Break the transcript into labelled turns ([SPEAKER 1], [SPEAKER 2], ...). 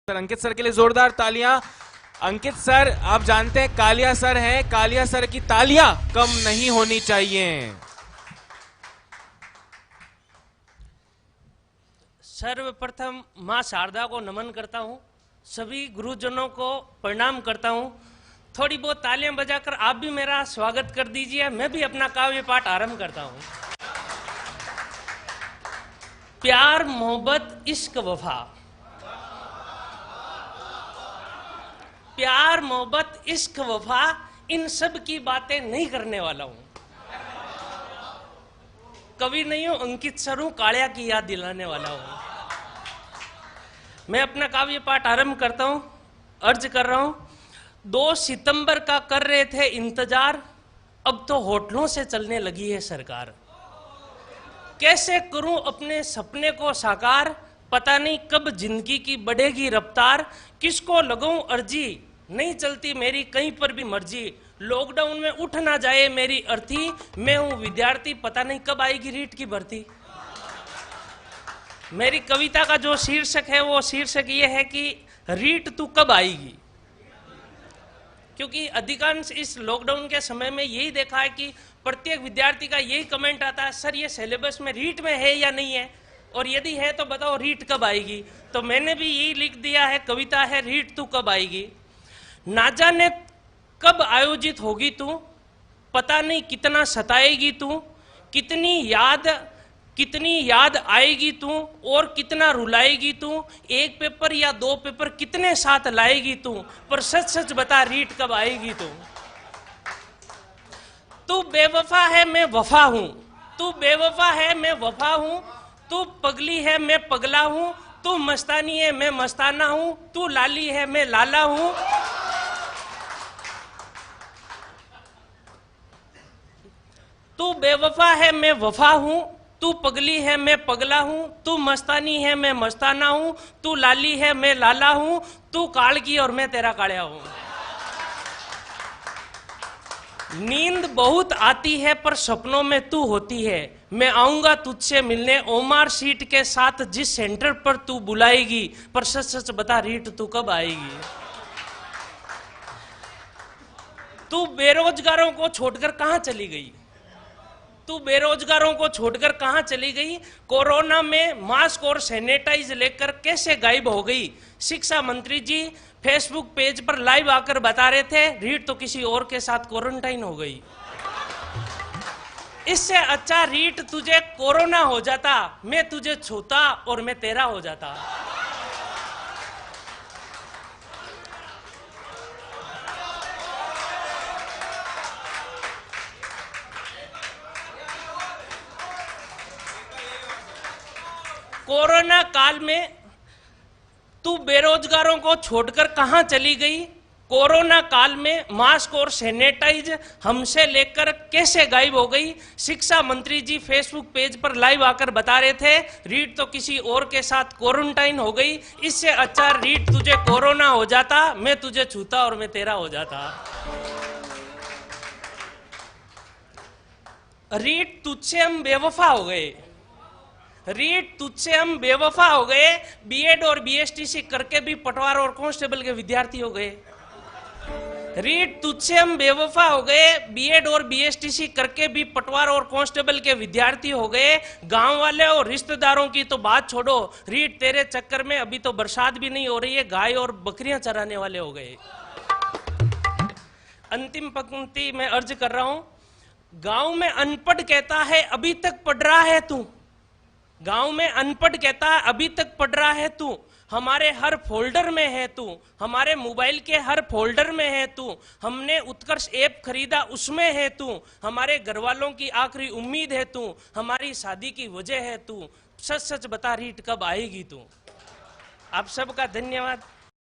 [SPEAKER 1] Sir अंकित sir के लिए जोरदार तालियां। अंकित सर, आप जानते हैं कालिया सर हैं, कालिया सर की तालियां कम नहीं होनी चाहिए।
[SPEAKER 2] सर्वप्रथम मां शारदा को नमन करता हूं, सभी गुरुजनों को प्रणाम करता हूं। थोड़ी बहुत तालियां बजाकर आप भी मेरा स्वागत कर दीजिए। मैं भी अपना काव्य पाठ आरंभ करता हूं। प्यार मोहब्बत इश्क वफा, प्यार मोहब्बत इश्क वफा, इन सब की बातें नहीं करने वाला हूं। कवि नहीं हूं, अंकित सर हूं, कालिया की याद दिलाने वाला हूं। मैं अपना काव्य पाठ आरंभ करता हूं। अर्ज कर रहा हूं। 2 सितंबर का कर रहे थे इंतजार, अब तो होटलों से चलने लगी है सरकार। कैसे करूं अपने सपने को साकार, पता नहीं कब जिंदगी की बढ़ेगी रफ्तार। किसको लगाऊं अर्जी, नहीं चलती मेरी कहीं पर भी मर्जी। लॉकडाउन में उठ ना जाए मेरी अर्थी, मैं हूं विद्यार्थी, पता नहीं कब आएगी रीट की भर्ती। मेरी कविता का जो शीर्षक है वो शीर्षक ये है कि रीट तू कब आएगी। क्योंकि अधिकांश इस लॉकडाउन के समय में यही देखा है कि प्रत्येक विद्यार्थी का यही कमेंट आता है, सर ये सिलेबस में रीट में है या नहीं है, और यदि है तो बताओ रीट कब आएगी। तो मैंने भी यही लिख दिया है, कविता है रीट तू कब आएगी। ना जाने कब आयोजित होगी तू, पता नहीं कितना सताएगी तू, कितनी याद आएगी तू, और कितना रुलाएगी तू। एक पेपर या 2 पेपर कितने साथ लाएगी तू, पर सच सच बता रीट कब आएगी तू। तू बेवफा है मैं वफा हूं, तू बेवफा है मैं वफा हूं, तू पगली है मैं पगला हूं, तू मस्तानी है मैं मस्ताना हूं, तू लाली है मैं लाला हूं। तू बेवफा है मैं वफा हूं, तू पगली है मैं पगला हूं, तू मस्तानी है मैं मस्ताना हूं, तू लाली है मैं लाला हूं, तू कालकी और मैं तेरा कालिया हूं। नींद बहुत आती है पर सपनों में तू होती है, मैं आऊंगा तुझसे मिलने ओमार सीट के साथ जिस सेंटर पर तू बुलाएगी, पर सच सच बता रीट तू कब आएगी। तू बेरोजगारों को छोड़कर कहां चली गई, तू बेरोजगारों को छोड़कर कहां चली गई। कोरोना में मास्क और सैनिटाइज लेकर कैसे गायब हो गई। शिक्षा मंत्री जी फेसबुक पेज पर लाइव आकर बता रहे थे, रीट तो किसी और के साथ क्वारंटाइन हो गई। इससे अच्छा रीट तुझे कोरोना हो जाता, मैं तुझे छूता और मैं तेरा हो जाता। कोरोना काल में तू बेरोजगारों को छोड़कर कहां चली गई। कोरोना काल में मास्क और सैनिटाइज हमसे लेकर कैसे गायब हो गई। शिक्षा मंत्री जी फेसबुक पेज पर लाइव आकर बता रहे थे, रीट तो किसी और के साथ क्वारंटाइन हो गई। इससे अच्छा रीट तुझे कोरोना हो जाता, मैं तुझे छूता और मैं तेरा हो जाता। रीट तुझसे हम बेवफा हो गए, रीट तुझसे हम बेवफा हो गए। बीएड और बीएसटीसी करके भी पटवार और कांस्टेबल के विद्यार्थी हो गए। रीट तुझसे हम बेवफा हो गए, बीएड और बीएसटीसी करके भी पटवार और कांस्टेबल के विद्यार्थी हो गए। गांव वाले और रिश्तेदारों की तो बात छोड़ो, रीट तेरे चक्कर में अभी तो बरसात भी नहीं हो रही है, गाय और बकरियां चराने वाले हो गए। अंतिम पंक्ति में अर्ज कर रहा हूं। गांव में अनपढ़ कहता है अभी तक पढ़ रहा है तू, गांव में अनपढ़ कहता है अभी तक पढ़ रहा है तू, हमारे हर फोल्डर में है तू, हमारे मोबाइल के हर फोल्डर में है तू, हमने उत्कर्ष ऐप खरीदा उसमें है तू, हमारे घर वालों की आखिरी उम्मीद है तू, हमारी शादी की वजह है तू, सच सच बता रीट कब आएगी तू। आप सबका धन्यवाद।